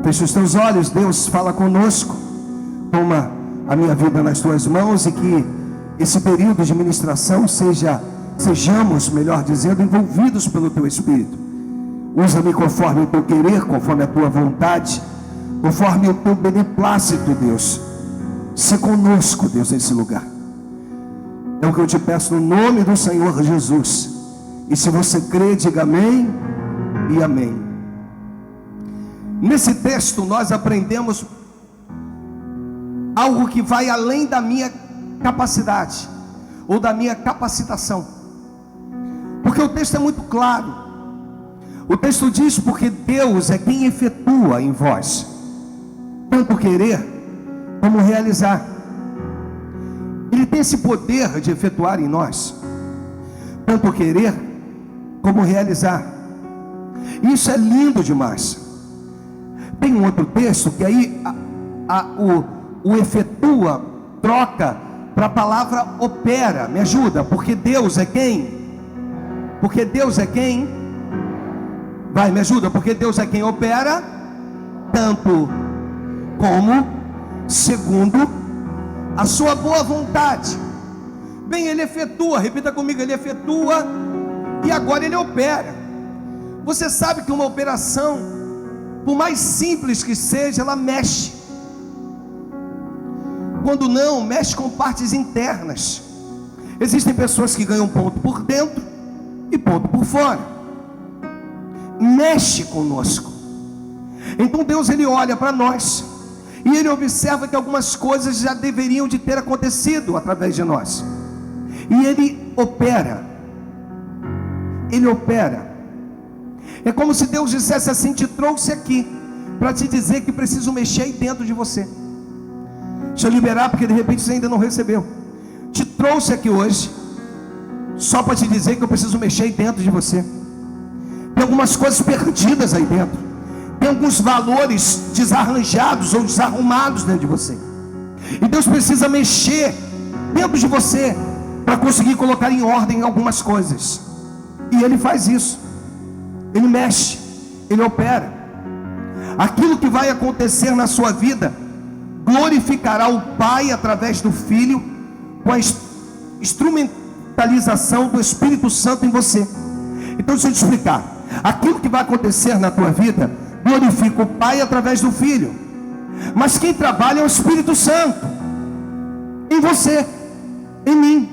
Fecha os teus olhos, Deus fala conosco. Toma a minha vida nas tuas mãos e que esse período de ministração sejamos, melhor dizendo, envolvidos pelo teu Espírito. Usa-me conforme o teu querer, conforme a tua vontade, conforme o teu beneplácito, Deus. Se conosco, Deus, nesse lugar. É o que eu te peço no nome do Senhor Jesus. E se você crê, diga amém e amém. Nesse texto nós aprendemos algo que vai além da minha capacidade ou da minha capacitação, porque o texto é muito claro. O texto diz: porque Deus é quem efetua em vós tanto querer como realizar. Ele tem esse poder de efetuar em nós tanto querer como realizar. Isso é lindo demais. Tem um outro texto que aí o efetua troca para a palavra opera. Me ajuda. Porque Deus é quem? Porque Deus é quem? Vai, me ajuda. Porque Deus é quem opera tanto como segundo a sua boa vontade. Bem, ele efetua, repita comigo, ele efetua e agora ele opera. Você sabe que uma operação, por mais simples que seja, ela mexe. Quando não, mexe com partes internas. Existem pessoas que ganham ponto por dentro e ponto por fora. Mexe conosco. Então Deus, ele olha para nós e ele observa que algumas coisas já deveriam de ter acontecido através de nós. E ele opera. Ele opera. É como se Deus dissesse assim: te trouxe aqui para te dizer que preciso mexer aí dentro de você. Deixa eu liberar, porque de repente você ainda não recebeu. Te trouxe aqui hoje só para te dizer que eu preciso mexer aí dentro de você. Tem algumas coisas perdidas aí dentro. Tem alguns valores desarranjados ou desarrumados dentro de você. E Deus precisa mexer dentro de você para conseguir colocar em ordem algumas coisas. E Ele faz isso. Ele mexe, Ele opera. Aquilo que vai acontecer na sua vida glorificará o Pai através do Filho, com a instrumentalização do Espírito Santo em você. Então deixa eu te explicar. Aquilo que vai acontecer na tua vida glorifica o Pai através do Filho, mas quem trabalha é o Espírito Santo em você, em mim,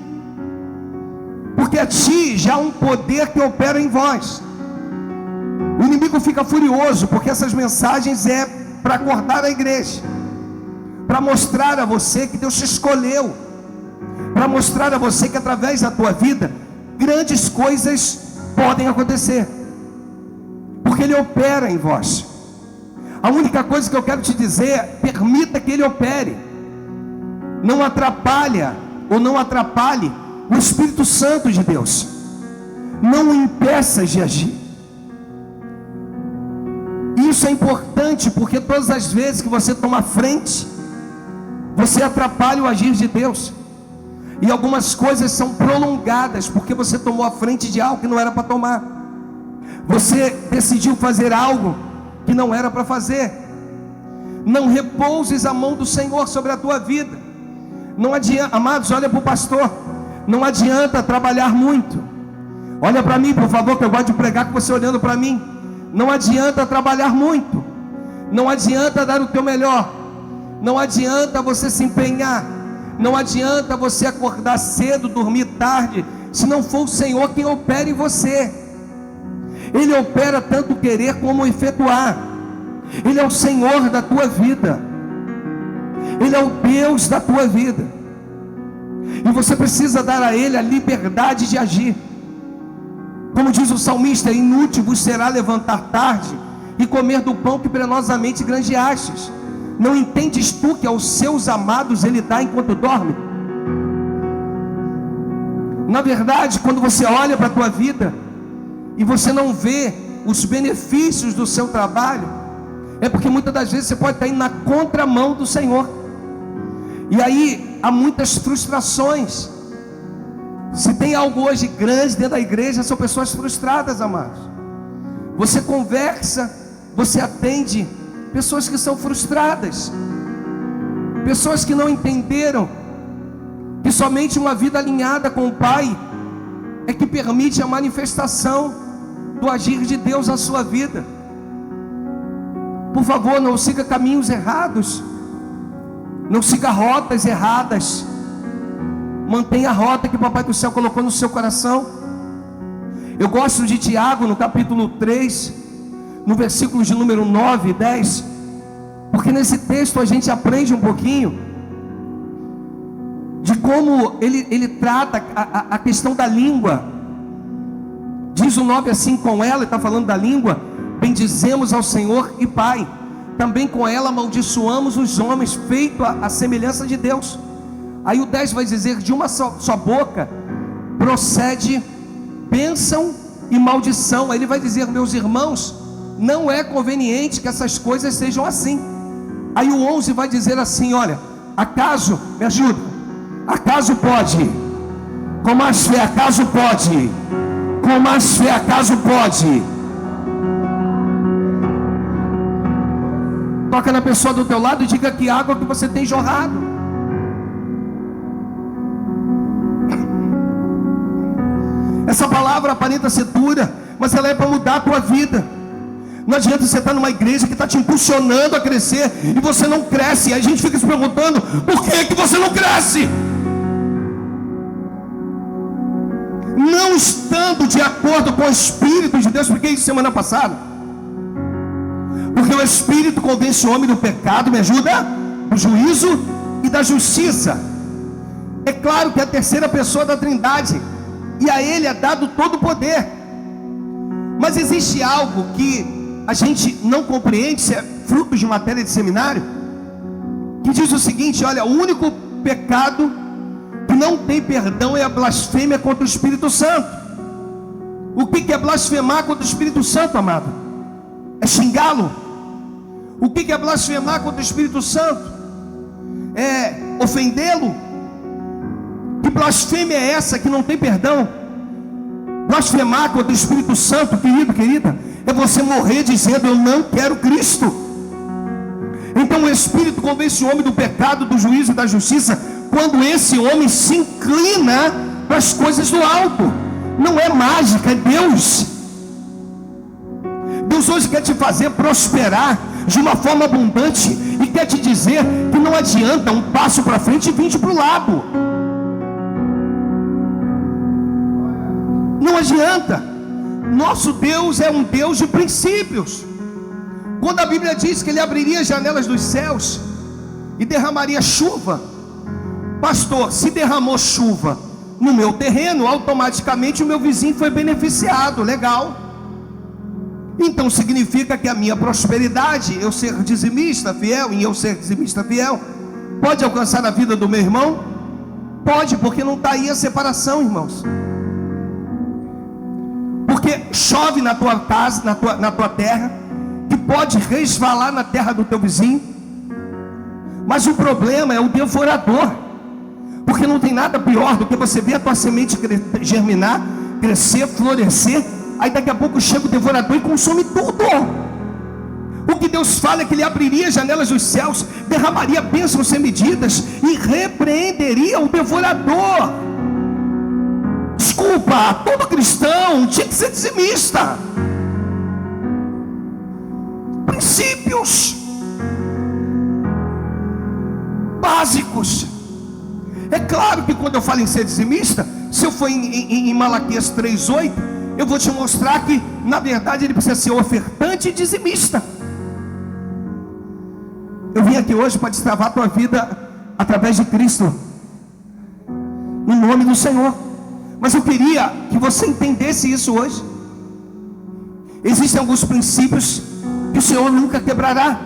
porque a ti já há um poder que opera em vós. O inimigo fica furioso porque essas mensagens é para acordar a igreja, para mostrar a você que Deus te escolheu, para mostrar a você que através da tua vida grandes coisas podem acontecer, porque Ele opera em vós. A única coisa que eu quero te dizer é: permita que Ele opere. Não atrapalha ou não atrapalhe o Espírito Santo de Deus. Não o impeças de agir. Isso é importante, porque todas as vezes que você toma frente, você atrapalha o agir de Deus. E algumas coisas são prolongadas porque você tomou a frente de algo que não era para tomar. Você decidiu fazer algo que não era para fazer. Não repouses a mão do Senhor sobre a tua vida. Não adianta, amados, olha para o pastor. Não adianta trabalhar muito. Olha para mim, por favor, que eu gosto de pregar com você olhando para mim. Não adianta trabalhar muito. Não adianta dar o teu melhor. Não adianta você se empenhar. Não adianta você acordar cedo, dormir tarde, se não for o Senhor quem opera em você. Ele opera tanto querer como efetuar. Ele é o Senhor da tua vida. Ele é o Deus da tua vida. E você precisa dar a Ele a liberdade de agir. Como diz o salmista: inútil vos será levantar tarde e comer do pão que penosamente granjeastes. Não entendes tu que aos seus amados Ele dá enquanto dorme? Na verdade, quando você olha para a tua vida e você não vê os benefícios do seu trabalho, é porque muitas das vezes você pode estar indo na contramão do Senhor. E aí há muitas frustrações. Se tem algo hoje grande dentro da igreja, são pessoas frustradas, amados. Você conversa, você atende pessoas que são frustradas, pessoas que não entenderam que somente uma vida alinhada com o Pai é que permite a manifestação do agir de Deus na sua vida. Por favor, não siga caminhos errados, não siga rotas erradas. Mantenha a rota que o Papai do Céu colocou no seu coração. Eu gosto de Tiago, no capítulo 3, no versículo de número 9 e 10, porque nesse texto a gente aprende um pouquinho de como ele trata a questão da língua. Diz o 9 assim: com ela, ele está falando da língua, bendizemos ao Senhor e Pai, também com ela amaldiçoamos os homens, feito a semelhança de Deus. Aí o 10 vai dizer: de uma só boca procede bênção e maldição. Aí ele vai dizer: meus irmãos, não é conveniente que essas coisas sejam assim. Aí o 11 vai dizer assim: olha, acaso, me ajuda, acaso pode, com mais fé, acaso pode, com mais fé, acaso pode. Toca na pessoa do teu lado e diga: que água que você tem jorrado. Essa palavra aparenta ser dura, mas ela é para mudar a tua vida. Não adianta você estar numa igreja que está te impulsionando a crescer e você não cresce. E a gente fica se perguntando: por que você não cresce? Não estando de acordo com o Espírito de Deus. Porque isso semana passada, porque o Espírito convence o homem do pecado, me ajuda, do juízo e da justiça. É claro que é a terceira pessoa da Trindade, e a Ele é dado todo o poder. Mas existe algo que a gente não compreende, se é fruto de matéria de seminário, que diz o seguinte: olha, o único pecado que não tem perdão é a blasfêmia contra o Espírito Santo. O que é blasfemar contra o Espírito Santo, amado? É xingá-lo. O que é blasfemar contra o Espírito Santo? É ofendê-lo. Que blasfêmia é essa que não tem perdão? Blasfemar contra o Espírito Santo, querido, querida, é você morrer dizendo: eu não quero Cristo. Então o Espírito convence o homem do pecado, do juízo e da justiça, quando esse homem se inclina para as coisas do alto. Não é mágica, é Deus. Deus hoje quer te fazer prosperar de uma forma abundante, e quer te dizer que não adianta um passo para frente e 20 para o lado. Não adianta. Nosso Deus é um Deus de princípios. Quando a Bíblia diz que Ele abriria as janelas dos céus e derramaria chuva, pastor, se derramou chuva no meu terreno, automaticamente o meu vizinho foi beneficiado. Legal. Então significa que a minha prosperidade, eu ser dizimista fiel, e eu ser dizimista fiel, pode alcançar a vida do meu irmão? Pode, porque não está aí a separação, irmãos. Porque chove na tua casa, na tua terra, que pode resvalar na terra do teu vizinho. Mas o problema é o devorador. Porque não tem nada pior do que você ver a tua semente germinar, crescer, florescer, aí daqui a pouco chega o devorador e consome tudo. O que Deus fala é que Ele abriria as janelas dos céus, derramaria bênçãos sem medidas e repreenderia o devorador. Desculpa, todo cristão tinha que ser dizimista. Princípios básicos. É claro que quando eu falo em ser dizimista, se eu for em Malaquias 3:8, eu vou te mostrar que na verdade ele precisa ser ofertante e dizimista. Eu vim aqui hoje para destravar a tua vida através de Cristo, no nome do Senhor. Mas eu queria que você entendesse isso hoje. Existem alguns princípios que o Senhor nunca quebrará.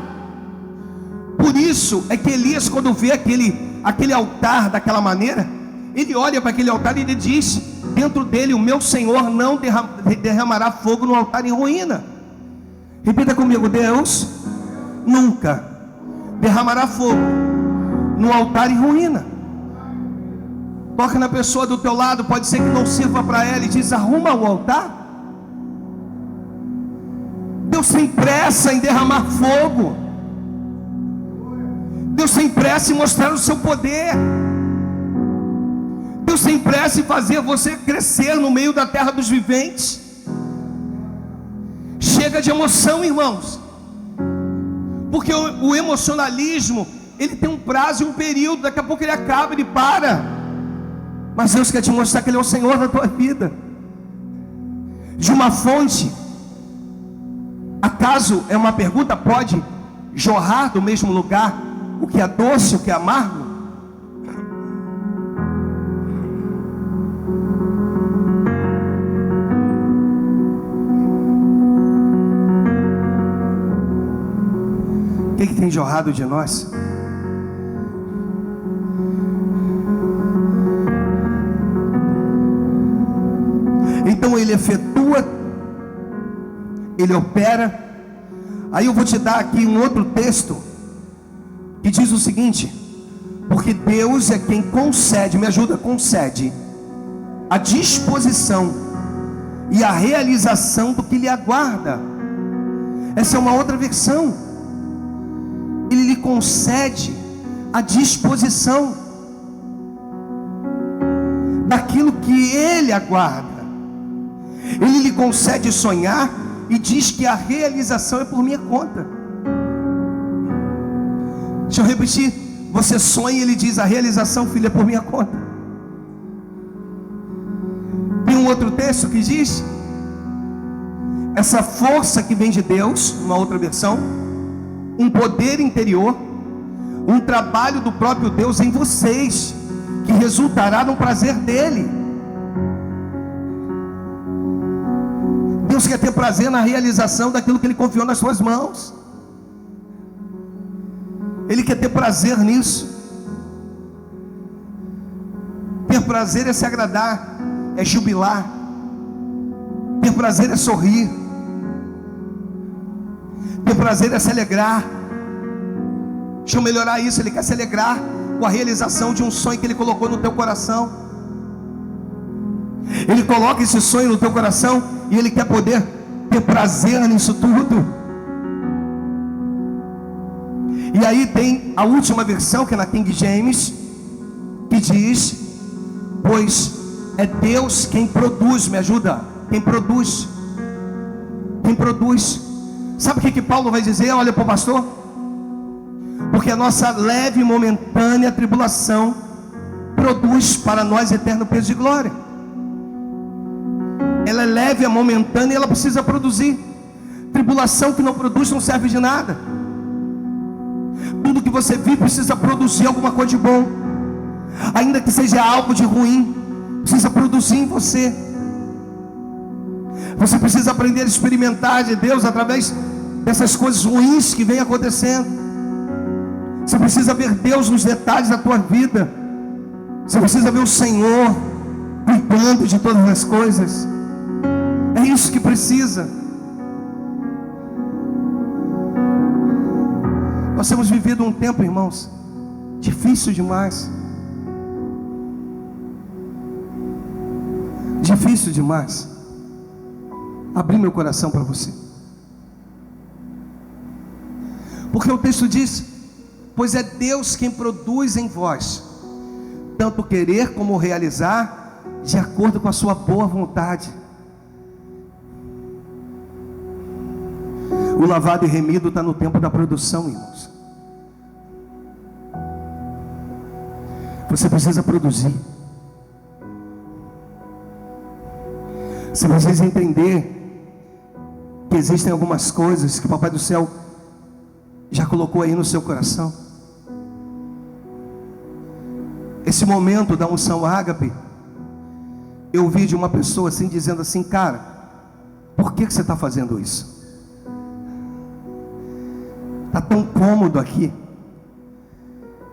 Por isso é que Elias, quando vê aquele altar daquela maneira, ele olha para aquele altar e ele diz dentro dele: o meu Senhor não derramará fogo no altar em ruína. Repita comigo: Deus nunca derramará fogo no altar em ruína. Toca na pessoa do teu lado, pode ser que não sirva para ela, e diz: arruma o altar. Deus tem pressa em derramar fogo. Deus tem pressa em mostrar o seu poder. Deus tem pressa em fazer você crescer no meio da terra dos viventes. Chega de emoção, irmãos, porque o emocionalismo, ele tem um prazo e um período. Daqui a pouco ele acaba, ele para. Mas Deus quer te mostrar que Ele é o Senhor da tua vida. De uma fonte, acaso, é uma pergunta, pode jorrar do mesmo lugar o que é doce e o que é amargo? O que tem jorrado de nós? Então Ele efetua, Ele opera. Aí eu vou te dar aqui um outro texto que diz o seguinte: porque Deus é quem concede, me ajuda, concede a disposição e a realização do que lhe aguarda. Essa é uma outra versão. Ele lhe concede a disposição daquilo que Ele aguarda. Ele lhe concede sonhar e diz que a realização é por minha conta. Deixa eu repetir. Você sonha e Ele diz: a realização, filho, é por minha conta. Tem um outro texto que diz: essa força que vem de Deus, uma outra versão, um poder interior, um trabalho do próprio Deus em vocês, que resultará no prazer dEle. Deus quer ter prazer na realização daquilo que Ele confiou nas suas mãos. Ele quer ter prazer nisso. Ter prazer é se agradar, é jubilar. Ter prazer é sorrir. Ter prazer é se alegrar. Deixa eu melhorar isso. Ele quer se alegrar com a realização de um sonho que Ele colocou no teu coração. Ele coloca esse sonho no teu coração e Ele quer poder ter prazer nisso tudo. E aí tem a última versão, que é na King James, que diz: pois é Deus quem produz. Me ajuda? Quem produz. Quem produz. Sabe o que Paulo vai dizer? Olha para o pastor. Porque a nossa leve e momentânea tribulação produz para nós eterno peso de glória. Ela é leve, é momentânea e ela precisa produzir. Tribulação que não produz não serve de nada. Tudo que você vive precisa produzir alguma coisa de bom. Ainda que seja algo de ruim, precisa produzir em você. Você precisa aprender a experimentar de Deus através dessas coisas ruins que vêm acontecendo. Você precisa ver Deus nos detalhes da tua vida. Você precisa ver o Senhor cuidando de todas as coisas. É isso que precisa. Nós temos vivido um tempo, irmãos, difícil demais. Difícil demais. Abri meu coração para você. Porque o texto diz: pois é Deus quem produz em vós, tanto querer como realizar, de acordo com a sua boa vontade. O lavado e remido está no tempo da produção, irmãos. Você precisa produzir. Você precisa entender que existem algumas coisas que o Papai do Céu já colocou aí no seu coração. Esse momento da unção ágape, eu ouvi de uma pessoa assim, dizendo assim: cara, por que você está fazendo isso? Está tão cômodo aqui,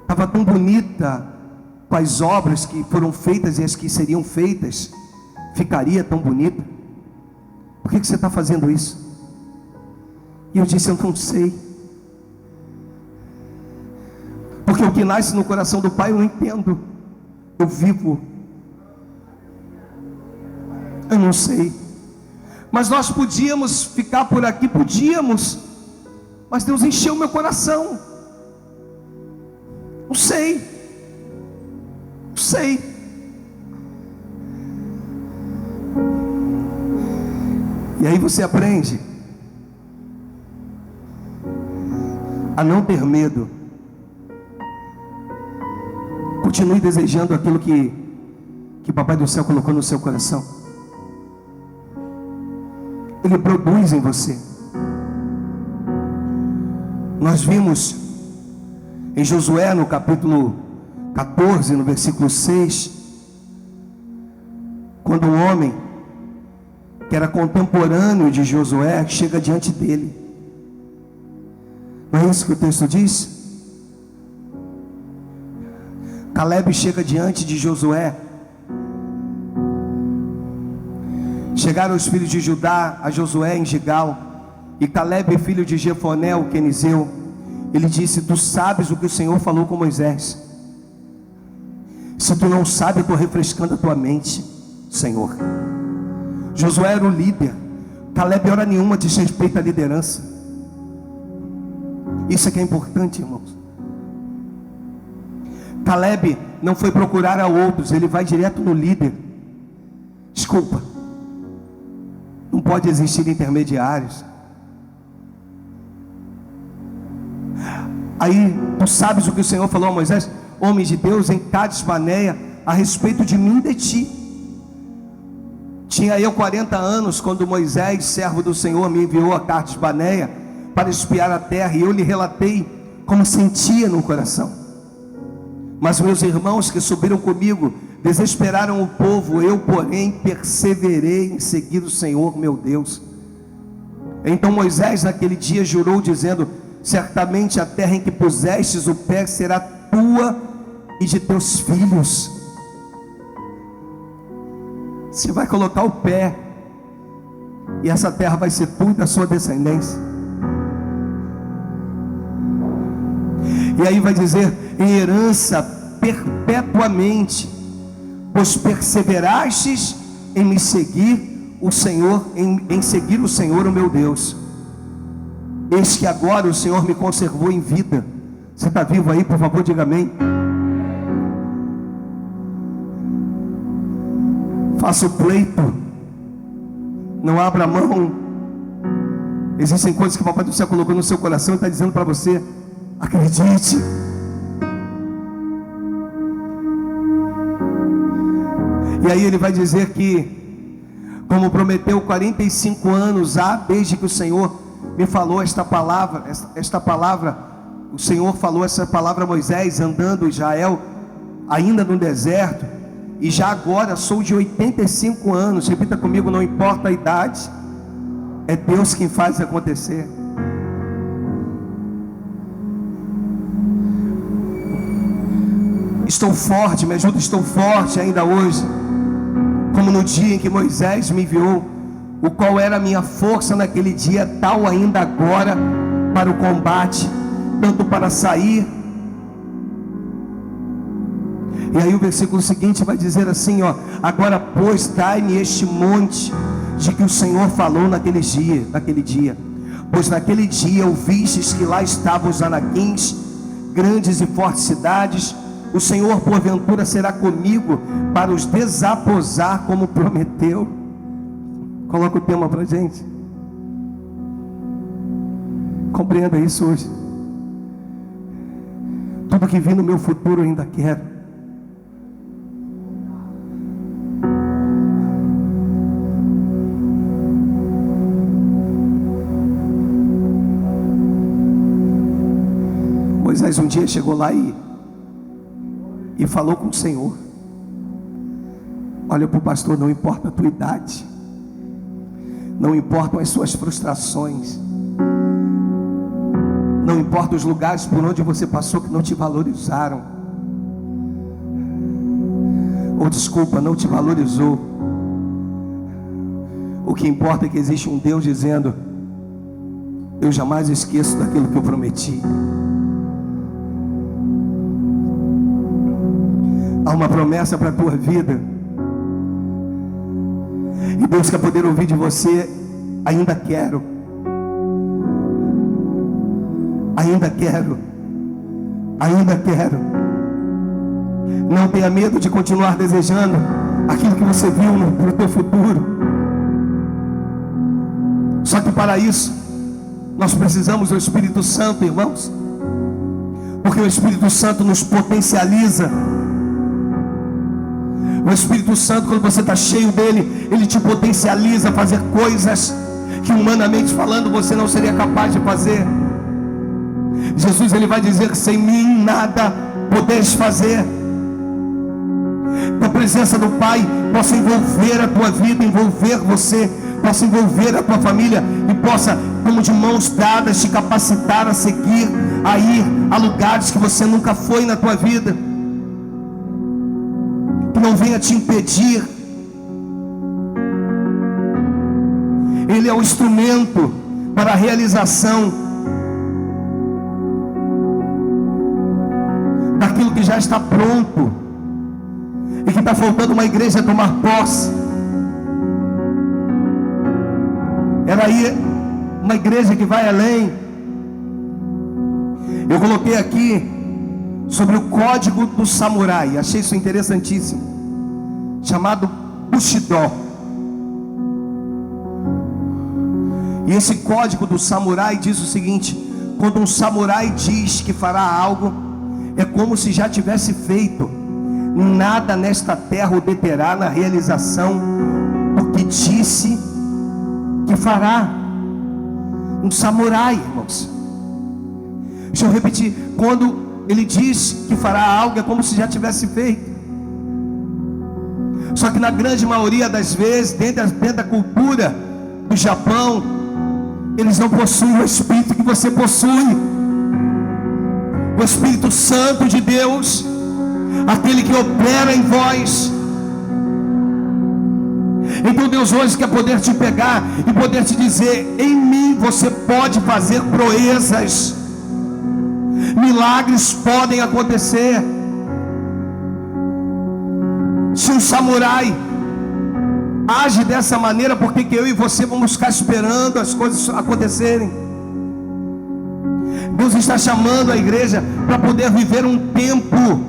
estava tão bonita com as obras que foram feitas e as que seriam feitas, ficaria tão bonita. Por que você está fazendo isso? E eu disse: eu não sei. Porque o que nasce no coração do Pai eu não entendo. Eu vivo. Eu não sei. Mas nós podíamos ficar por aqui, podíamos. Mas Deus encheu meu coração. Não sei. Não sei. E aí você aprende a não ter medo. Continue desejando aquilo que Papai do Céu colocou no seu coração. Ele produz em você. Nós vimos em Josué, no capítulo 14, no versículo 6, quando um homem que era contemporâneo de Josué chega diante dele. Não é isso que o texto diz? Caleb chega diante de Josué. Chegaram os filhos de Judá a Josué em Gigal, e Caleb, filho de Jefoné, o quenizeu, ele disse: tu sabes o que o Senhor falou com Moisés. Se tu não sabe, eu estou refrescando a tua mente, Senhor. Josué era o líder. Caleb, hora nenhuma, diz respeito à liderança. Isso é que é importante, irmãos. Caleb não foi procurar a outros, ele vai direto no líder. Desculpa, não pode existir intermediários. Aí, tu sabes o que o Senhor falou a Moisés, homens de Deus, em Cades Barneia, a respeito de mim e de ti. Tinha eu 40 anos quando Moisés, servo do Senhor, me enviou a Cades Barneia para espiar a terra, e eu lhe relatei como sentia no coração. Mas meus irmãos que subiram comigo desesperaram o povo, eu porém perseverei em seguir o Senhor meu Deus. Então Moisés naquele dia jurou, dizendo: certamente a terra em que pusestes o pé será tua e de teus filhos. Você vai colocar o pé, e essa terra vai ser tua e da sua descendência. E aí vai dizer: em herança perpetuamente, pois perseverastes em me seguir o Senhor, em seguir o Senhor o meu Deus. Eis que agora o Senhor me conservou em vida. Você está vivo aí? Por favor, diga amém. Faça o pleito, não abra mão. Existem coisas que o Papai do Céu colocou no seu coração e está dizendo para você: acredite. E aí ele vai dizer que, como prometeu 45 anos há, desde que o Senhor me falou esta palavra, o Senhor falou essa palavra a Moisés, andando Israel ainda no deserto, e já agora sou de 85 anos, repita comigo: não importa a idade, é Deus quem faz acontecer. Estou forte, me ajuda, estou forte ainda hoje, como no dia em que Moisés me enviou, o qual era a minha força naquele dia, tal ainda agora para o combate, tanto para sair. E aí o versículo seguinte vai dizer assim, ó: agora pois dai-me este monte de que o Senhor falou naquele dia, pois naquele dia ouvistes que lá estavam os anaquins, grandes e fortes cidades. O Senhor porventura será comigo para os desaposar como prometeu. Coloca o tema para a gente. Compreenda isso hoje. Tudo que vi no meu futuro eu ainda quero. Moisés um dia chegou lá e falou com o Senhor: olha para o pastor, não importa a tua idade, não importam as suas frustrações, não importa os lugares por onde você passou que não te valorizaram, ou desculpa, não te valorizou. O que importa é que existe um Deus dizendo: eu jamais esqueço daquilo que eu prometi. Há uma promessa para a tua vida, e Deus quer poder ouvir de você: ainda quero, ainda quero, ainda quero. Não tenha medo de continuar desejando aquilo que você viu no teu futuro. Só que para isso nós precisamos do Espírito Santo, irmãos, porque o Espírito Santo nos potencializa. O Espírito Santo, quando você está cheio dele, ele te potencializa a fazer coisas que humanamente falando você não seria capaz de fazer. Jesus, ele vai dizer que sem mim nada podeis fazer. Que a presença do Pai possa envolver a tua vida, envolver você, possa envolver a tua família e possa, como de mãos dadas, te capacitar a seguir, a ir a lugares que você nunca foi na tua vida. Que não venha te impedir. Ele é o instrumento para a realização daquilo que já está pronto e que está faltando uma igreja tomar posse. Era aí uma igreja que vai além. Eu coloquei aqui sobre o código do samurai, achei isso interessantíssimo, chamado Bushido. E esse código do samurai diz o seguinte: quando um samurai diz que fará algo, é como se já tivesse feito. Nada nesta terra o deterá na realização do que disse que fará. Um samurai, irmãos. Deixa eu repetir. Quando ele diz que fará algo, é como se já tivesse feito. Só que na grande maioria das vezes, dentro da cultura do Japão, eles não possuem o Espírito que você possui. O Espírito Santo de Deus, aquele que opera em vós. Então Deus hoje quer poder te pegar e poder te dizer: em mim você pode fazer proezas, milagres podem acontecer. Se um samurai age dessa maneira, porque que eu e você vamos ficar esperando as coisas acontecerem? Deus está chamando a igreja para poder viver um tempo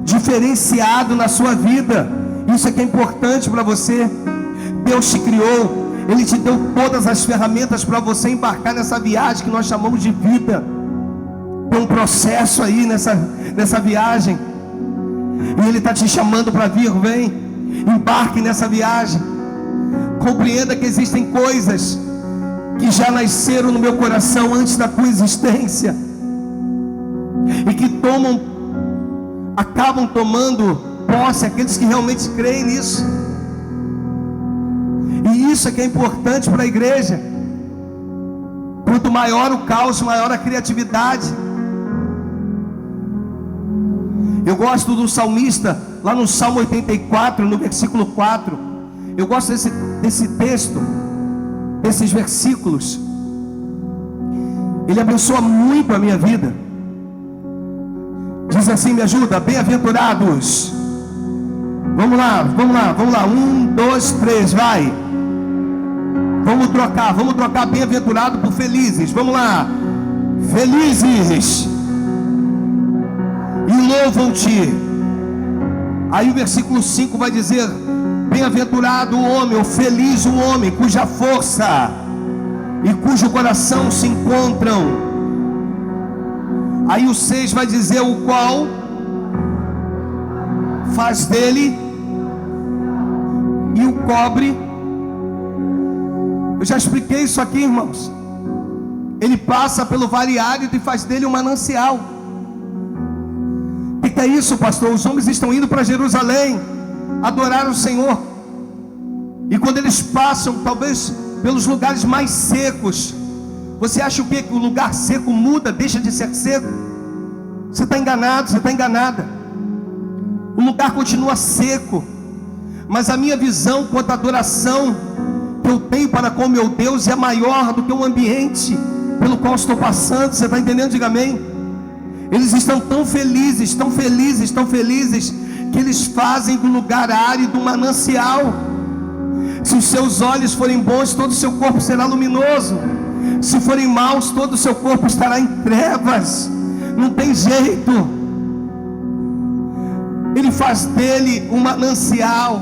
diferenciado na sua vida. Isso é que é importante para você. Deus te criou, Ele te deu todas as ferramentas para você embarcar nessa viagem que nós chamamos de vida. Tem um processo aí nessa viagem, e Ele está te chamando para vir. Vem, embarque nessa viagem. Compreenda que existem coisas que já nasceram no meu coração antes da tua existência, e que acabam tomando posse aqueles que realmente creem nisso. E isso é que é importante para a igreja. Quanto maior o caos, maior a criatividade. Eu gosto do salmista, lá no Salmo 84, no versículo 4. Eu gosto desse texto, desses versículos. Ele abençoa muito a minha vida. Diz assim, me ajuda: bem-aventurados. Vamos lá. 1, 2, 3, vai. Vamos trocar bem-aventurado por felizes. Vamos lá. Felizes e louvam-te. Aí o versículo 5 vai dizer: bem-aventurado o homem, ou feliz o homem, cuja força e cujo coração se encontram. Aí o 6 vai dizer: o qual faz dele e o cobre. Eu já expliquei isso aqui, irmãos. Ele passa pelo vale árido e faz dele um manancial. O que é isso, pastor? Os homens estão indo para Jerusalém adorar o Senhor, e quando eles passam talvez pelos lugares mais secos, você acha o quê? Que o lugar seco muda, deixa de ser seco? Você está enganado, você está enganada. O lugar continua seco, mas a minha visão quanto à adoração que eu tenho para com meu Deus é maior do que o ambiente pelo qual estou passando. Você está entendendo? Diga amém. Eles estão tão felizes, que eles fazem do lugar árido um manancial. Se os seus olhos forem bons, todo o seu corpo será luminoso. Se forem maus, todo o seu corpo estará em trevas. Não tem jeito. Ele faz dele um manancial.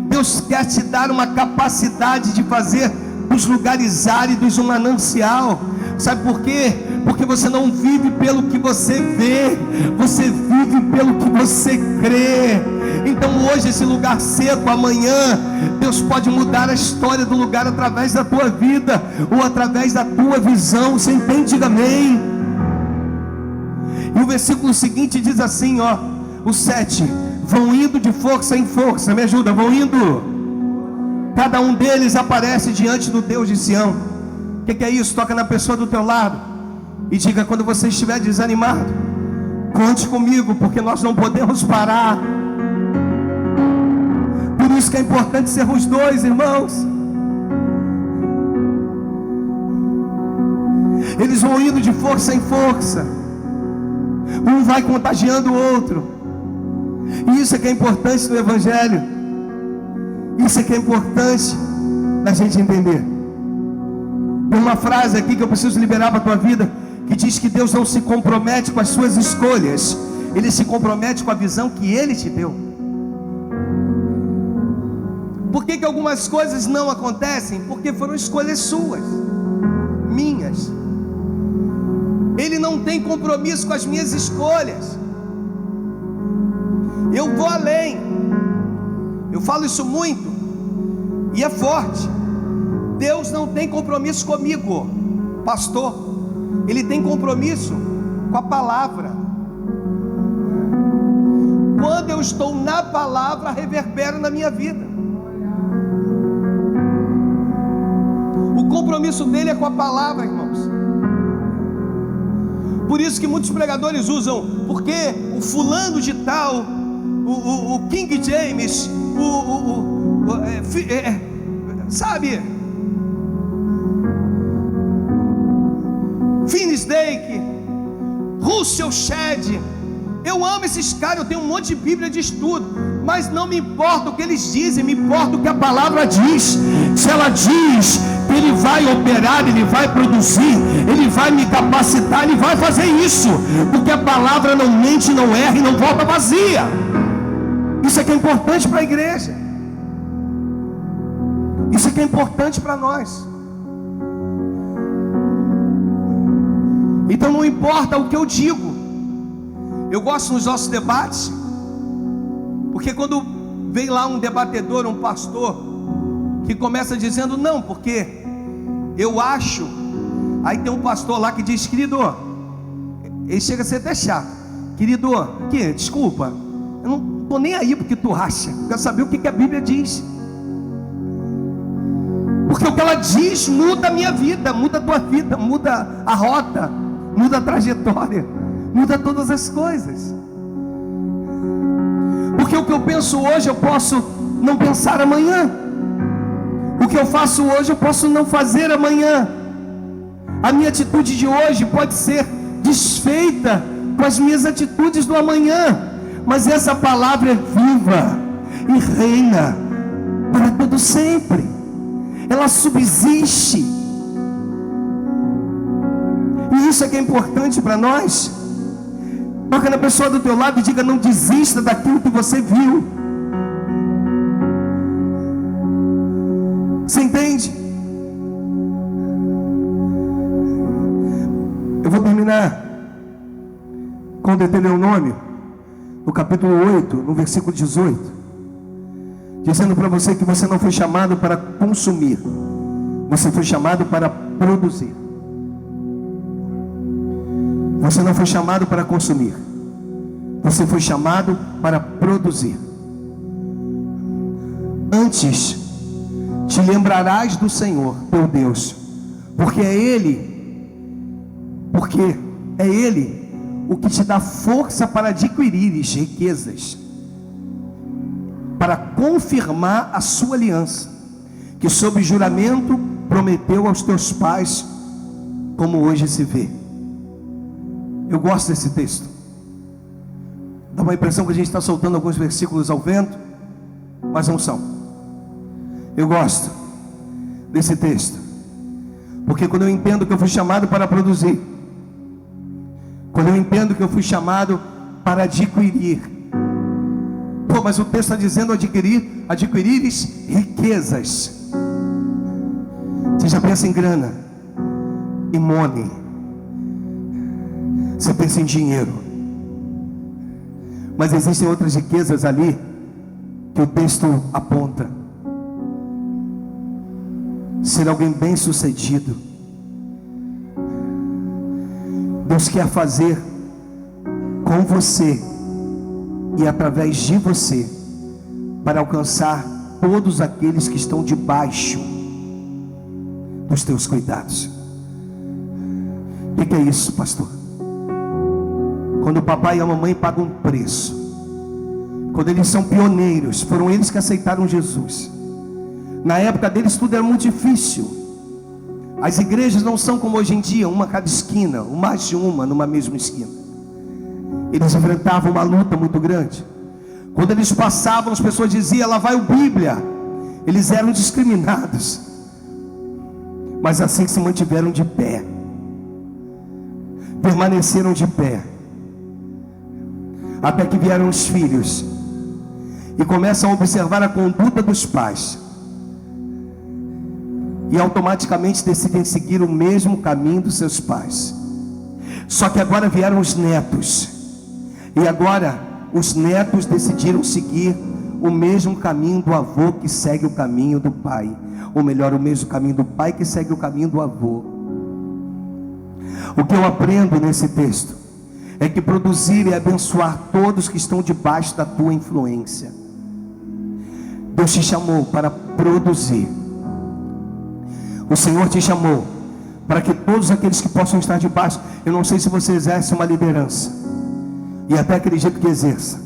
Deus quer te dar uma capacidade de fazer dos lugares áridos um manancial. Sabe por quê? Porque você não vive pelo que você vê, você vive pelo que você crê. Então hoje esse lugar seco, amanhã Deus pode mudar a história do lugar através da tua vida, ou através da tua visão. Você entende? Diga amém. E o versículo seguinte diz assim, ó, o 7: vão indo de força em força. Me ajuda, vão indo. Cada um deles aparece diante do Deus de Sião. O que é isso? Toca na pessoa do teu lado e diga: quando você estiver desanimado, conte comigo, porque nós não podemos parar. Por isso que é importante sermos dois, irmãos. Eles vão indo de força em força, um vai contagiando o outro. E isso é que é importante no Evangelho. Isso é que é importante da gente entender. Tem uma frase aqui que eu preciso liberar para a tua vida, que diz que Deus não se compromete com as suas escolhas, Ele se compromete com a visão que Ele te deu. Por que algumas coisas não acontecem? Porque foram escolhas suas, minhas. Ele não tem compromisso com as minhas escolhas. Eu vou além. Eu falo isso muito e é forte. Deus não tem compromisso comigo, pastor. Ele tem compromisso com a palavra. Quando eu estou na palavra, reverbera na minha vida. O compromisso dele é com a palavra, irmãos. Por isso que muitos pregadores usam, porque o fulano de tal, o King James, sabe, Finis Dake, Russell Shedd. Eu amo esses caras, eu tenho um monte de Bíblia de estudo, mas não me importa o que eles dizem, me importa o que a palavra diz. Se ela diz que Ele vai operar, Ele vai produzir, Ele vai me capacitar, Ele vai fazer isso, porque a palavra não mente, não erra e não volta vazia. Isso é que é importante para a igreja. Isso é que é importante para nós. Então não importa o que eu digo. Eu gosto nos nossos debates, porque quando vem lá um debatedor, um pastor, que começa dizendo não, porque eu acho. Aí tem um pastor lá que diz: querido, ele chega a ser até chato, querido, aqui, desculpa, eu não estou nem aí porque tu acha, eu quero saber o que a Bíblia diz, porque o que ela diz muda a minha vida, muda a tua vida, muda a rota, muda a trajetória, muda todas as coisas. Porque o que eu penso hoje eu posso não pensar amanhã. O que eu faço hoje eu posso não fazer amanhã. A minha atitude de hoje pode ser desfeita com as minhas atitudes do amanhã. Mas essa palavra é viva e reina para todo sempre. Ela subsiste. E isso é que é importante para nós. Toca na pessoa do teu lado e diga: não desista daquilo que você viu. Você entende? Eu vou terminar com Deuteronômio, no capítulo 8, no versículo 18, dizendo para você que você não foi chamado para consumir, você foi chamado para produzir. Você não foi chamado para consumir, você foi chamado para produzir. Antes te lembrarás do Senhor teu Deus, porque é Ele o que te dá força para adquirires riquezas, para confirmar a sua aliança, que sob juramento prometeu aos teus pais, como hoje se vê. Eu gosto desse texto. Dá uma impressão que a gente está soltando alguns versículos ao vento, mas não são. Eu gosto desse texto, porque quando eu entendo que eu fui chamado para produzir, quando eu entendo que eu fui chamado para adquirir, Pô, mas o texto está dizendo adquirires riquezas. Você já pensa em grana, em money. Você pensa em dinheiro. Mas existem outras riquezas ali que o texto aponta. Ser alguém bem sucedido. Deus quer fazer com você e através de você para alcançar todos aqueles que estão debaixo dos teus cuidados. O que é isso, pastor? Quando o papai e a mamãe pagam um preço, quando eles são pioneiros, foram eles que aceitaram Jesus. Na época deles tudo era muito difícil. As igrejas não são como hoje em dia, uma a cada esquina, ou mais de uma numa mesma esquina. Eles enfrentavam uma luta muito grande. Quando eles passavam, as pessoas diziam: lá vai o Bíblia. Eles eram discriminados, mas assim se mantiveram de pé, permaneceram de pé, até que vieram os filhos e começam a observar a conduta dos pais, e automaticamente decidem seguir o mesmo caminho dos seus pais. Só que agora vieram os netos, e agora os netos decidiram seguir o mesmo caminho do avô que segue o caminho do pai, ou melhor, o mesmo caminho do pai que segue o caminho do avô. O que eu aprendo nesse texto é que produzir e abençoar todos que estão debaixo da tua influência. Deus te chamou para produzir. O Senhor te chamou para que todos aqueles que possam estar debaixo. Eu não sei se você exerce uma liderança, e até acredito que exerça,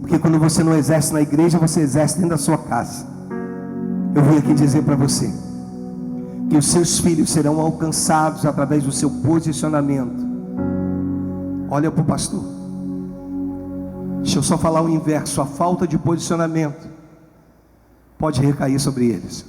porque quando você não exerce na igreja, você exerce dentro da sua casa. Eu vim aqui dizer para você que os seus filhos serão alcançados através do seu posicionamento. Olha para o pastor. Deixa eu só falar o inverso. A falta de posicionamento pode recair sobre eles.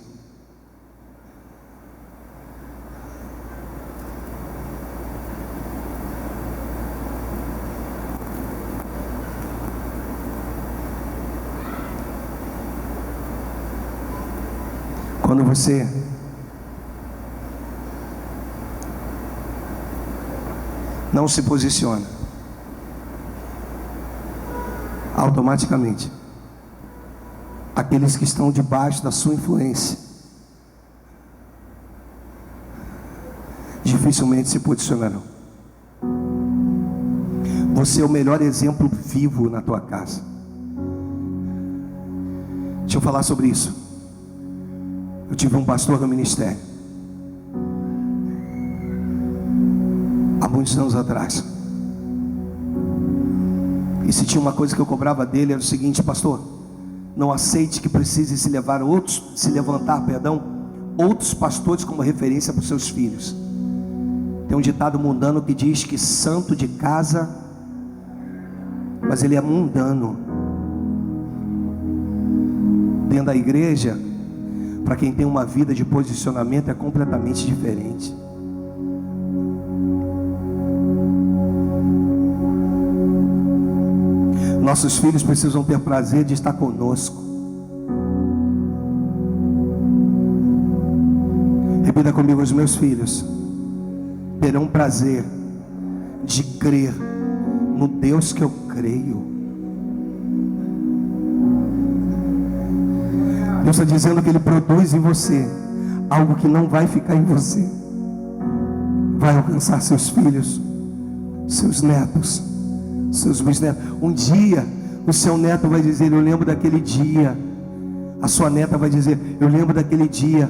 Quando você não se posiciona, automaticamente aqueles que estão debaixo da sua influência dificilmente se posicionarão. Você é o melhor exemplo vivo na tua casa. Deixa eu falar sobre isso. Eu tive um pastor no ministério há muitos anos atrás, e se tinha uma coisa que eu cobrava dele, era o seguinte: pastor, não aceite que precise se levantar outros pastores como referência para os seus filhos. Tem um ditado mundano que diz que santo de casa, mas ele é mundano. Dentro da igreja, para quem tem uma vida de posicionamento, é completamente diferente. Nossos filhos precisam ter prazer de estar conosco. Repita comigo: os meus filhos terão prazer de crer no Deus que eu creio. Deus está dizendo que Ele produz em você algo que não vai ficar em você, vai alcançar seus filhos, seus netos, seus bisnetos. Um dia o seu neto vai dizer: eu lembro daquele dia. A sua neta vai dizer: eu lembro daquele dia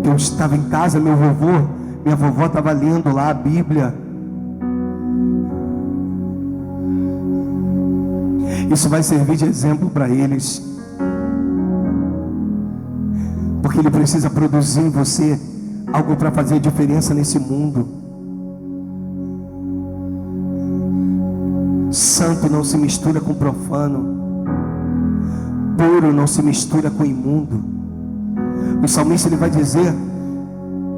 que eu estava em casa, minha vovó estava lendo lá a Bíblia. Isso vai servir de exemplo para eles, porque Ele precisa produzir em você algo para fazer diferença nesse mundo. Santo não se mistura com profano, puro não se mistura com imundo. O salmista ele vai dizer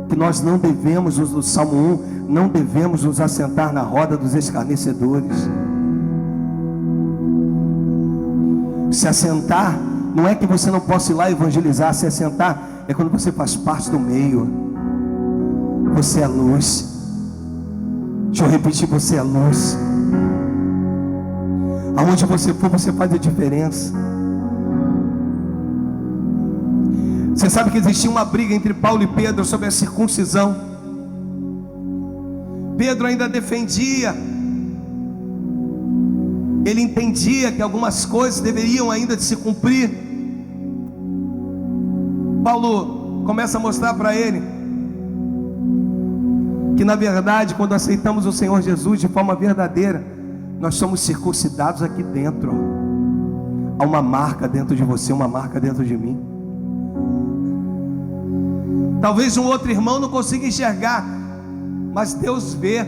que nós não devemos, no Salmo 1, não devemos nos assentar na roda dos escarnecedores. Se assentar não é que você não possa ir lá evangelizar. Se assentar é quando você faz parte do meio. Você é luz. Deixa eu repetir, você é luz. Aonde você for, você faz a diferença. Você sabe que existia uma briga entre Paulo e Pedro sobre a circuncisão. Pedro ainda defendia, ele entendia que algumas coisas deveriam ainda de se cumprir. Paulo começa a mostrar para ele que na verdade, quando aceitamos o Senhor Jesus de forma verdadeira, nós somos circuncidados aqui dentro. Há uma marca dentro de você, uma marca dentro de mim. Talvez um outro irmão não consiga enxergar, mas Deus vê,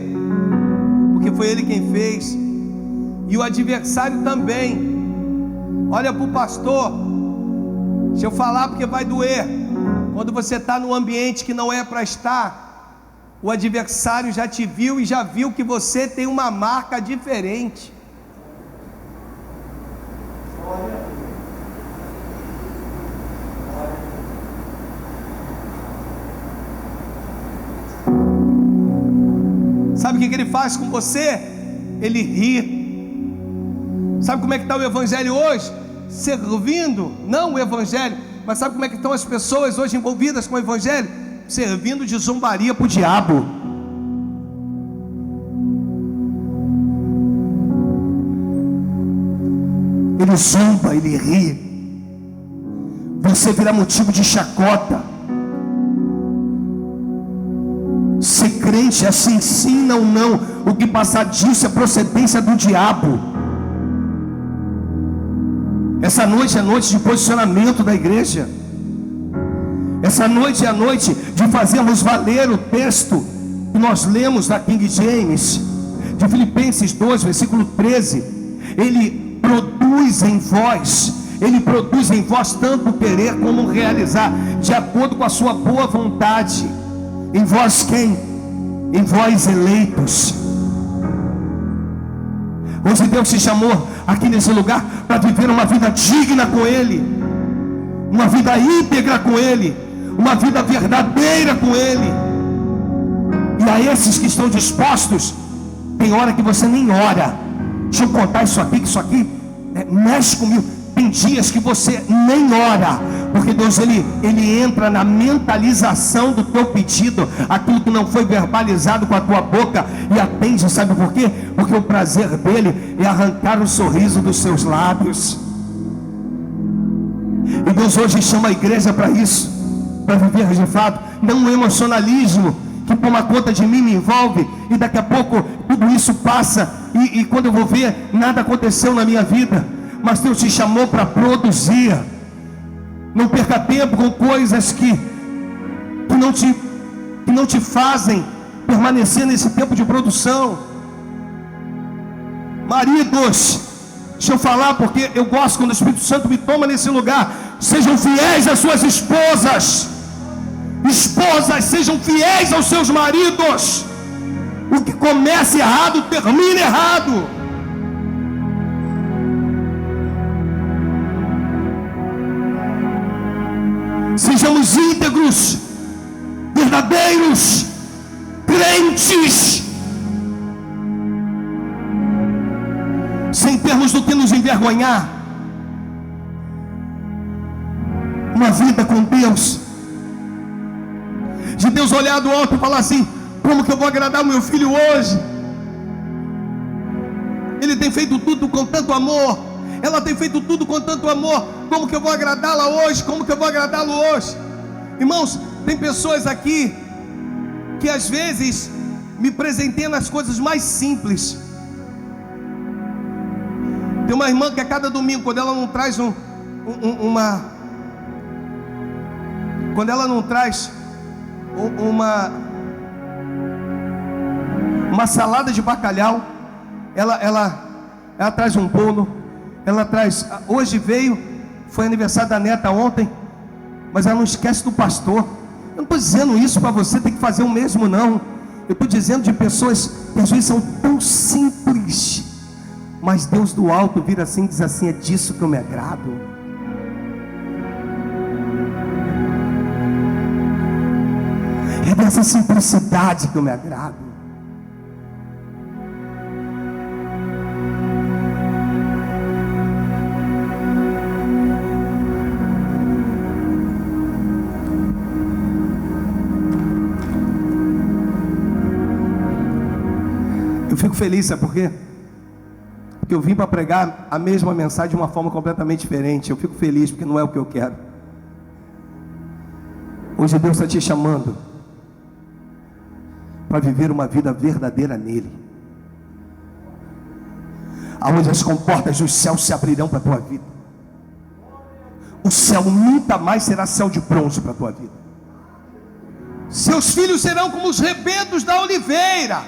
porque foi Ele quem fez. E o adversário também. Olha para o pastor, deixa eu falar porque vai doer. Quando você está num ambiente que não é para estar, o adversário já te viu e já viu que você tem uma marca diferente. Sabe o que ele faz com você? Ele ri. Sabe como é que está o evangelho hoje? Servindo, não o evangelho, mas sabe como é que estão as pessoas hoje envolvidas com o evangelho? Servindo de zombaria para o diabo. Ele zomba, ele ri. Você vira motivo de chacota. Ser crente é assim sim, não, não. O que passar disso é procedência do diabo. Essa noite é noite de posicionamento da igreja. Essa noite é a noite de fazermos valer o texto que nós lemos da King James, de Filipenses 2, versículo 13. Ele produz em vós, Ele produz em vós tanto o querer como o realizar, de acordo com a sua boa vontade. Em vós quem? Em vós eleitos. Hoje Deus te chamou aqui nesse lugar para viver uma vida digna com Ele, uma vida íntegra com Ele, uma vida verdadeira com Ele. E a esses que estão dispostos, tem hora que você nem ora. Deixa eu contar isso aqui, que isso aqui mexe comigo. Tem dias que você nem ora, porque Deus ele entra na mentalização do teu pedido, aquilo que não foi verbalizado com a tua boca, e atende. Sabe por quê? Porque o prazer dele é arrancar o sorriso dos seus lábios. E Deus hoje chama a igreja para isso, para viver de fato, não um emocionalismo que toma conta de mim, me envolve, e daqui a pouco tudo isso passa, e quando eu vou ver, nada aconteceu na minha vida. Mas Deus te chamou para produzir. Não perca tempo com coisas que não te fazem permanecer nesse tempo de produção. Maridos, deixa eu falar, porque eu gosto quando o Espírito Santo me toma nesse lugar. Sejam fiéis às suas esposas. Esposas, sejam fiéis aos seus maridos. O que começa errado, termina errado. Sejamos íntegros, verdadeiros, crentes, sem termos do que nos envergonhar. Uma vida com Deus, de Deus olhar do alto e falar assim: como que eu vou agradar o meu filho hoje? Ele tem feito tudo com tanto amor, ela tem feito tudo com tanto amor. Como que eu vou agradá-la hoje? Como que eu vou agradá-lo hoje? Irmãos, tem pessoas aqui que às vezes me presenteiam nas coisas mais simples. Tem uma irmã que a cada domingo, quando ela não traz quando ela não traz uma salada de bacalhau, ela traz um bolo. Ela traz, hoje veio, foi aniversário da neta ontem, mas ela não esquece do pastor. Eu não estou dizendo isso para você ter que fazer o mesmo, não. Eu estou dizendo de pessoas que às vezes são tão simples, mas Deus do alto vira assim e diz assim: é disso que eu me agrado. É dessa simplicidade que eu me agrado. Eu fico feliz, sabe por quê? Porque eu vim para pregar a mesma mensagem de uma forma completamente diferente. Eu fico feliz porque não é o que eu quero. Hoje Deus está te chamando para viver uma vida verdadeira nele, aonde as comportas dos céus se abrirão para a tua vida. O céu nunca mais será céu de bronze para a tua vida. Seus filhos serão como os rebentos da oliveira.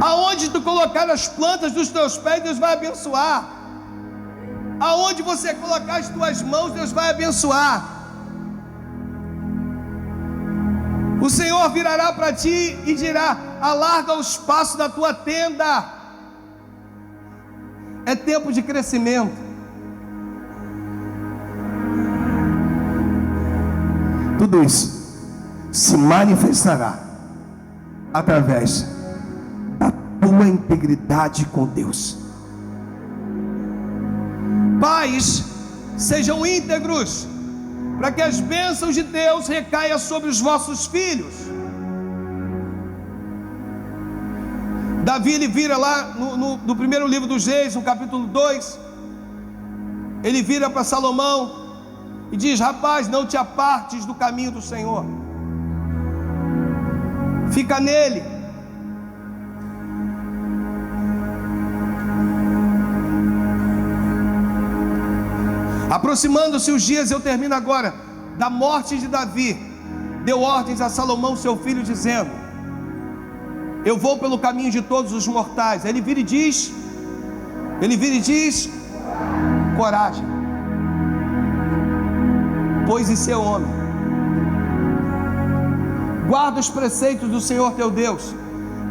Aonde tu colocar as plantas dos teus pés, Deus vai abençoar. Aonde você colocar as tuas mãos, Deus vai abençoar. O Senhor virará para ti e dirá: alarga o espaço da tua tenda. É tempo de crescimento. Tudo isso se manifestará através da tua integridade com Deus. Pais, sejam íntegros, para que as bênçãos de Deus recaiam sobre os vossos filhos. Davi, ele vira lá no primeiro livro dos Reis, no capítulo 2, ele vira para Salomão e diz: rapaz, não te apartes do caminho do Senhor, fica nele. Aproximando-se os dias, eu termino agora, da morte de Davi, deu ordens a Salomão seu filho, dizendo: eu vou pelo caminho de todos os mortais. Ele vira e diz, coragem, pois e ser homem, guarda os preceitos do Senhor teu Deus,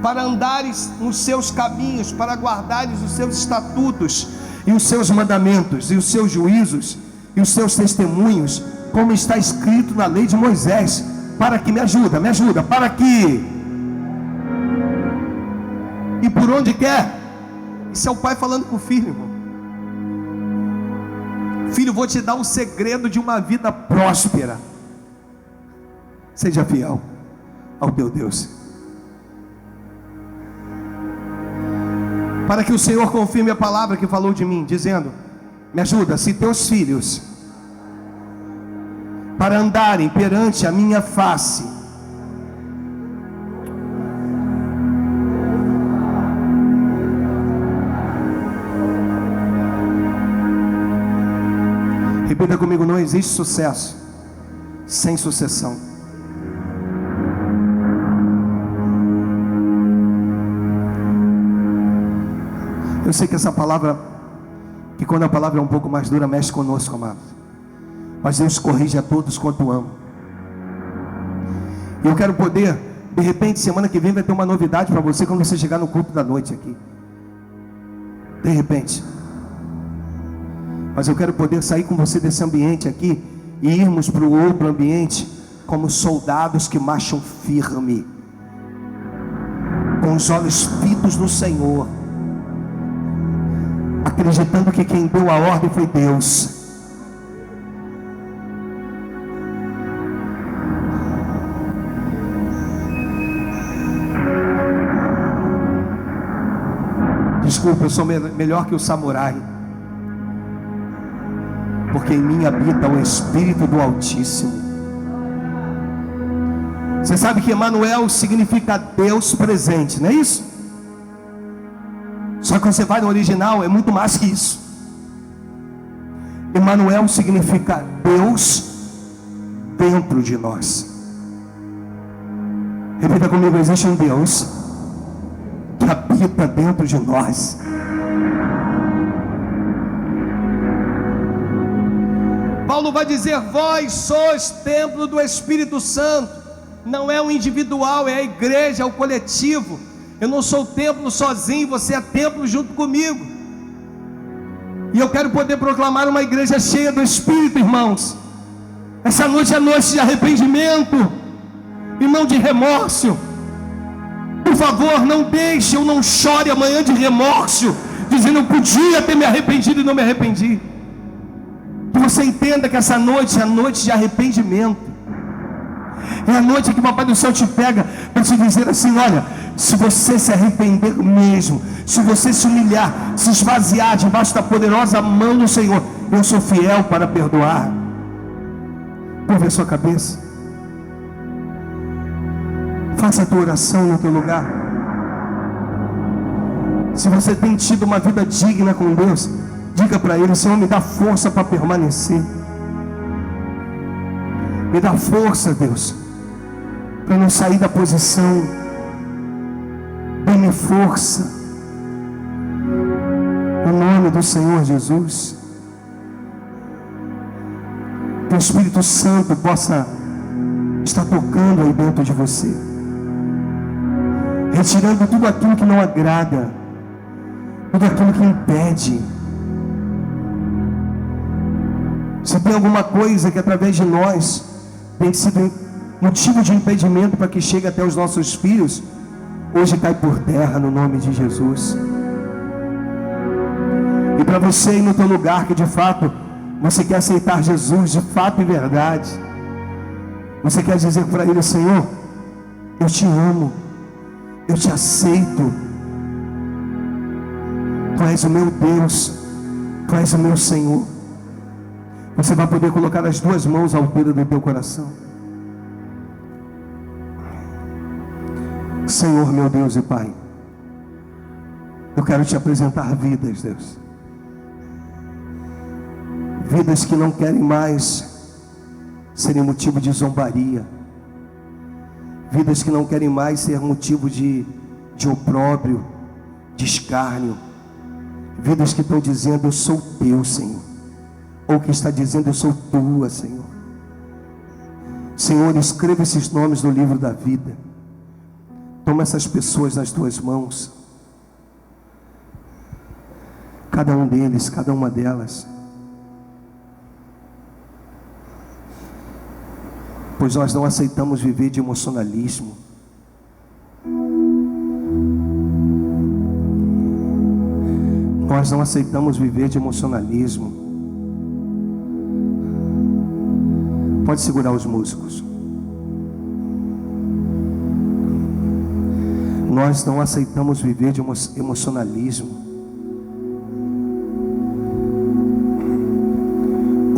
para andares nos seus caminhos, para guardares os seus estatutos e os seus mandamentos, e os seus juízos, e os seus testemunhos, como está escrito na lei de Moisés, para que, me ajuda, para que, e por onde quer. Isso é o pai falando com o filho, irmão. Filho, vou te dar um segredo de uma vida próspera. Seja fiel ao teu Deus, para que o Senhor confirme a palavra que falou de mim, dizendo: me ajuda, se teus filhos, para andarem perante a minha face, repita comigo: não existe sucesso sem sucessão. Eu sei que essa palavra, que quando a palavra é um pouco mais dura, mexe conosco, amado. Mas Deus corrige a todos quanto ama. E eu quero poder, de repente, semana que vem vai ter uma novidade para você quando você chegar no culto da noite aqui. De repente. Mas eu quero poder sair com você desse ambiente aqui e irmos para o outro ambiente como soldados que marcham firme, com os olhos fitos no Senhor, acreditando que quem deu a ordem foi Deus. Desculpa, eu sou melhor que o samurai, porque em mim habita o Espírito do Altíssimo. Você sabe que Emanuel significa Deus presente, não é isso? Só que quando você vai no original, é muito mais que isso. Emanuel significa Deus dentro de nós. Repita comigo: existe um Deus que habita dentro de nós. Paulo vai dizer: vós sois templo do Espírito Santo, Não é o individual, é a igreja, é o coletivo. Eu não sou o templo sozinho, você é templo junto comigo. E eu quero poder proclamar uma igreja cheia do Espírito, irmãos. Essa noite é noite de arrependimento e não de remorso. Por favor, não deixe, eu não chore amanhã de remorso, dizendo eu podia ter me arrependido e não me arrependi. Que você entenda que essa noite é a noite de arrependimento. É a noite que o Papai do Céu te pega para te dizer assim: olha, se você se arrepender mesmo, se você se humilhar, se esvaziar debaixo da poderosa mão do Senhor, eu sou fiel para perdoar. Curva a sua cabeça. Faça a tua oração no teu lugar. Se você tem tido uma vida digna com Deus, diga para Ele: Senhor, me dá força para permanecer. Me dá força, Deus, para não sair da posição. Dê-me força, no nome do Senhor Jesus. Que o Espírito Santo possa estar tocando aí dentro de você, retirando tudo aquilo que não agrada, tudo aquilo que impede. Se tem alguma coisa que através de nós tem sido motivo de impedimento para que chegue até os nossos filhos, hoje cai por terra no nome de Jesus. E para você aí no teu lugar, que de fato você quer aceitar Jesus de fato e verdade, você quer dizer para Ele: Senhor, eu te amo, eu te aceito, Tu és o meu Deus, Tu és o meu Senhor. Você vai poder colocar as duas mãos à altura do teu coração. Senhor, meu Deus e Pai, eu quero te apresentar vidas, Deus. Vidas que não querem mais serem motivo de zombaria. Vidas que não querem mais ser motivo de opróbrio, de escárnio. Vidas que estão dizendo: eu sou teu, Senhor. Ou que está dizendo: eu sou tua, Senhor. Senhor, escreva esses nomes no livro da vida. Toma essas pessoas nas tuas mãos. Cada um deles, cada uma delas. Pois nós não aceitamos viver de emocionalismo. Nós não aceitamos viver de emocionalismo. Pode segurar os músicos. Nós não aceitamos viver de emocionalismo.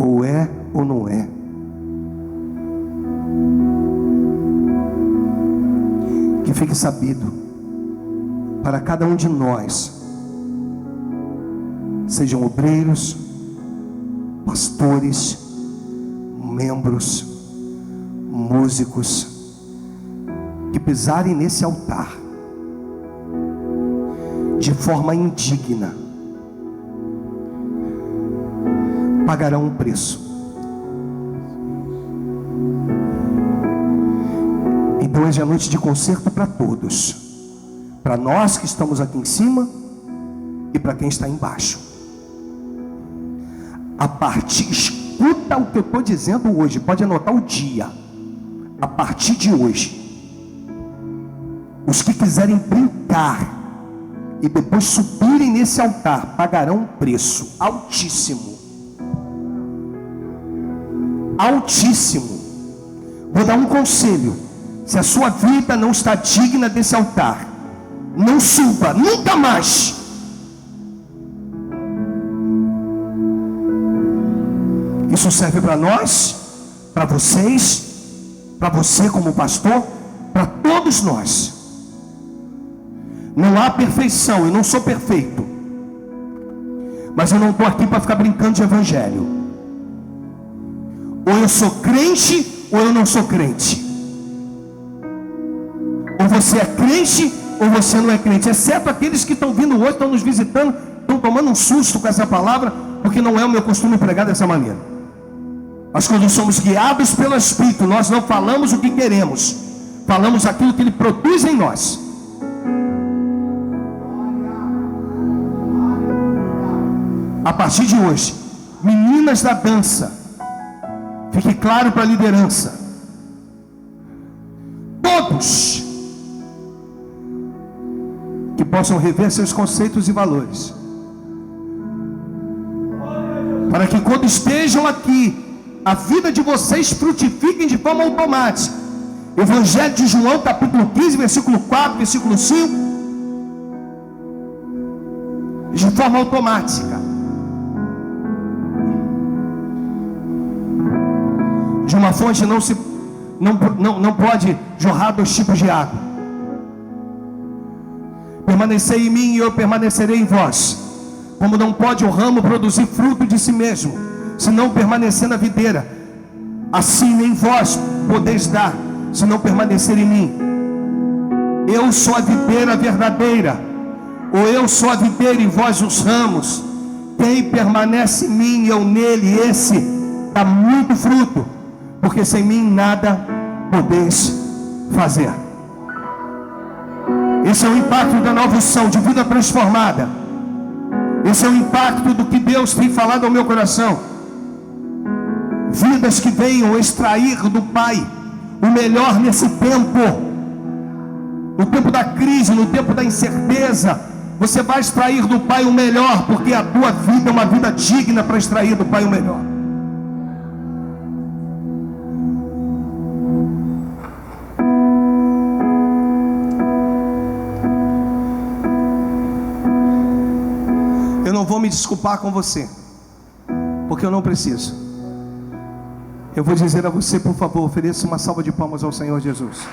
Ou é ou não é. Que fique sabido, para cada um de nós, sejam obreiros, pastores, membros, músicos, que pisarem nesse altar de forma indigna, pagarão um preço. Então hoje é noite de concerto para todos, para nós que estamos aqui em cima e para quem está embaixo. Escuta o que eu estou dizendo hoje, pode anotar o dia. A partir de hoje, os que quiserem brincar e depois subirem nesse altar, pagarão um preço altíssimo. Altíssimo. Vou dar um conselho: se a sua vida não está digna desse altar, não suba, nunca mais. Isso serve para nós, para vocês, para você como pastor, para todos nós. Não há perfeição, eu não sou perfeito, mas eu não estou aqui para ficar brincando de evangelho. Ou eu sou crente, ou eu não sou crente. Ou você é crente, ou você não é crente. Exceto aqueles que estão vindo hoje, estão nos visitando, estão tomando um susto com essa palavra, porque não é o meu costume pregar dessa maneira. Mas quando somos guiados pelo Espírito, nós não falamos o que queremos, falamos aquilo que Ele produz em nós. A partir de hoje, meninas da dança, fique claro para a liderança, todos que possam rever seus conceitos e valores, para que quando estejam aqui, a vida de vocês frutifiquem de forma automática. Evangelho de João, capítulo 15, versículo 4, versículo 5, de forma automática. De uma fonte não pode jorrar 2 tipos de água. Permanecei em mim e eu permanecerei em vós. Como não pode o ramo produzir fruto de si mesmo, se não permanecer na videira, assim nem vós podeis dar, se não permanecer em mim. Eu sou a videira verdadeira, ou eu sou a videira e vós os ramos. Quem permanece em mim e eu nele, esse dá muito fruto, porque sem mim nada podeis fazer. Esse é o impacto da nova unção, de vida transformada. Esse é o impacto do que Deus tem falado ao meu coração. Vidas que venham extrair do Pai o melhor nesse tempo. No tempo da crise, no tempo da incerteza, você vai extrair do Pai o melhor, porque a tua vida é uma vida digna para extrair do Pai o melhor. Eu não vou me desculpar com você, porque eu não preciso. Eu vou dizer a você, por favor, ofereça uma salva de palmas ao Senhor Jesus.